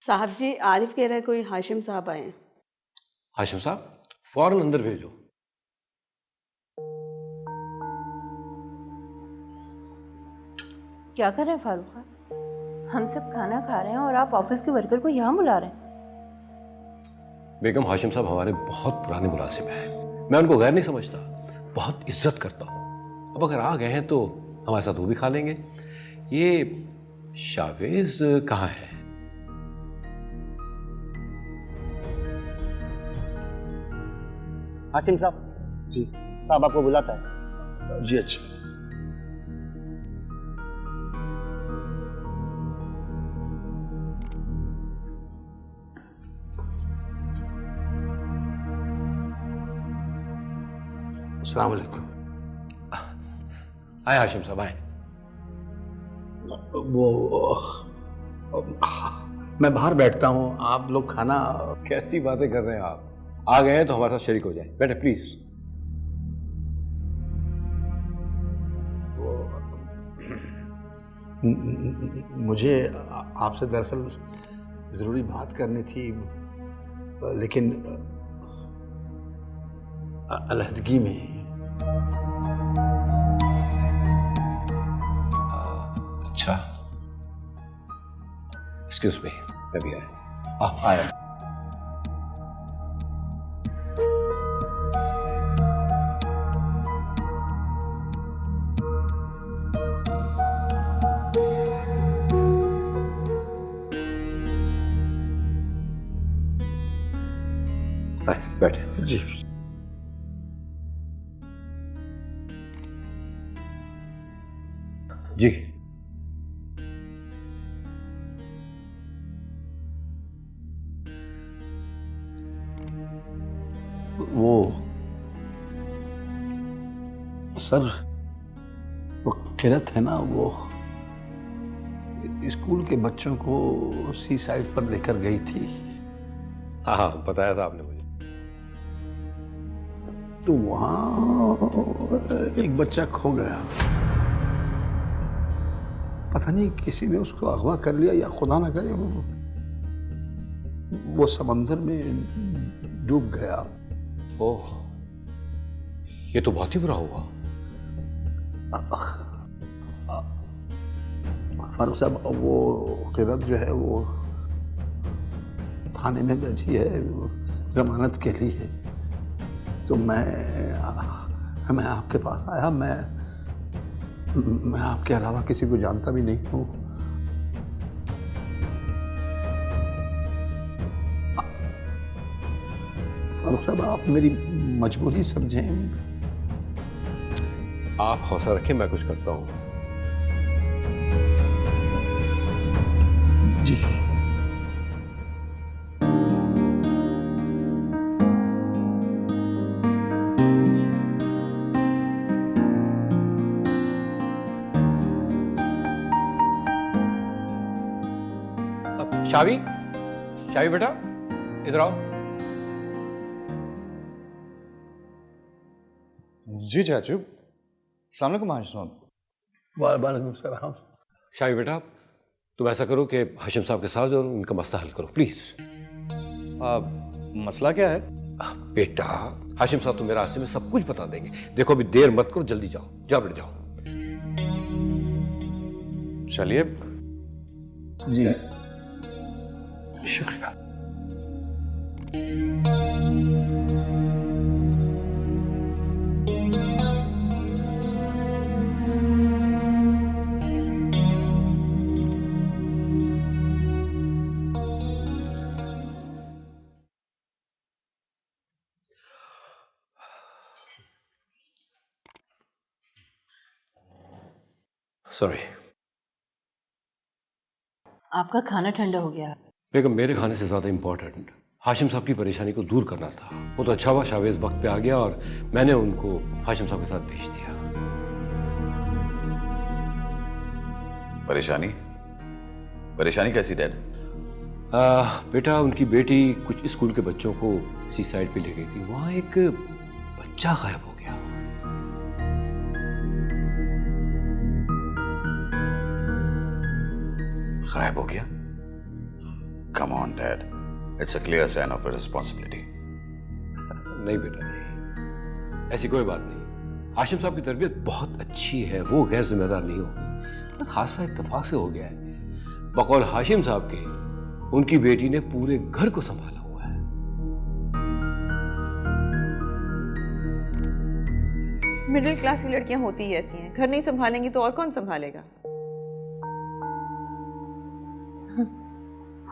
साहब जी, आरिफ कह रहा है कोई हाशिम साहब आए हैं। हाशिम साहब फौरन अंदर भेजो। क्या कर रहे हैं फारूक खान? हम सब खाना खा रहे हैं और आप ऑफिस के वर्कर को यहाँ बुला रहे हैं। बेगम, हाशिम साहब हमारे बहुत पुराने मुलाजिम हैं। मैं उनको गैर नहीं समझता, बहुत इज्जत करता हूँ। अब अगर आ गए हैं तो हमारे साथ वो भी खा लेंगे। ये शावेज कहाँ है? हाशिम साहब जी, साहब आपको बुलाता है। जी अच्छा। अस्सलाम वालेकुम। आए हाशिम साहब, आए। मैं बाहर बैठता हूँ, आप लोग खाना। कैसी बातें कर रहे हैं आप? आ गए हैं तो हमारे साथ शरीक हो जाए। बैठे प्लीज। मुझे आपसे दरअसल ज़रूरी बात करनी थी, लेकिन अलहदगी में। अच्छा, एक्सक्यूज मी, मैं भी आया। आया। बैठे जी। जी। वो सर, वो किरत है ना, वो स्कूल के बच्चों को सी साइड पर लेकर गई थी। हाँ हाँ, बताया था आपने मुझे। तो वहां एक बच्चा खो गया। पता नहीं किसी ने उसको अगवा कर लिया या खुदा ना करे वो समंदर में डूब गया। ओह, ये तो बहुत ही बुरा हुआ। फारूक साहब, वो किरत जो है वो थाने में बैठी है जमानत के लिए। तो मैं आपके पास आया। मैं आपके अलावा किसी को जानता भी नहीं हूँ। फारूक साहब, आप मेरी मजबूरी समझें। आप हौसला रखें, मैं कुछ करता हूँ। जी। शावी, शावी बेटा इधर आओ। जी चाचू। अस्सलाम वालेकुम हाशिम साहब। वालेकुम सलाम। शावी बेटा, तुम ऐसा करो कि हाशिम साहब के साथ और उनका मसला हल करो प्लीज। मसला क्या है? बेटा, हाशिम साहब तुम्हें रास्ते में सब कुछ बता देंगे। देखो अभी देर मत करो, जल्दी जाओ, जाओ बेटा जाओ। चलिए। जी शुक्रिया। सॉरी। आपका खाना ठंडा हो गया। बेगम, मेरे खाने से ज्यादा इंपॉर्टेंट हाशिम साहब की परेशानी को दूर करना था। वो तो अच्छा हुआ शावेज वक्त पे आ गया और मैंने उनको हाशिम साहब के साथ भेज दिया। परेशानी? परेशानी कैसी डैड? बेटा, उनकी बेटी कुछ स्कूल के बच्चों को सी साइड पे ले गई थी। वहां एक बच्चा गायब हो गया। गायब हो गया? Come on, Dad. It's a clear sign of irresponsibility. नहीं बेटा नहीं, ऐसी कोई बात नहीं। हाशिम साहब की तरबियत बहुत अच्छी है, वो गैर जिम्मेदार नहीं होगी। बस हादसा इत्तेफाक से हो गया है। बकौल हाशिम साहब के उनकी बेटी ने पूरे घर को संभाला हुआ है। मिडिल क्लास की लड़कियां होती ही ऐसी हैं, घर नहीं संभालेंगी तो और कौन संभालेगा।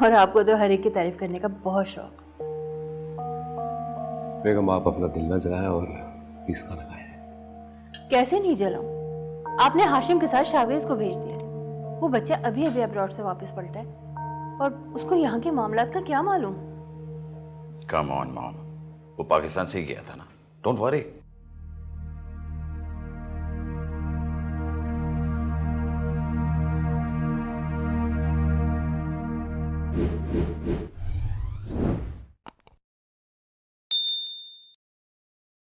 और आपको तो हर एक की तारीफ करने का बहुत शौक। बेगम आप अपना दिल न जलाएं और प्लीज खाना खाएं। कैसे नहीं जलाऊं? आपने हाशिम के साथ शावेज को भेज दिया। वो बच्चा अभी अभी अब्रॉड से वापस पलटा है और उसको यहाँ के मामलात का क्या मालूम। Come on, Mom. वो पाकिस्तान से ही गया था ना। Don't worry.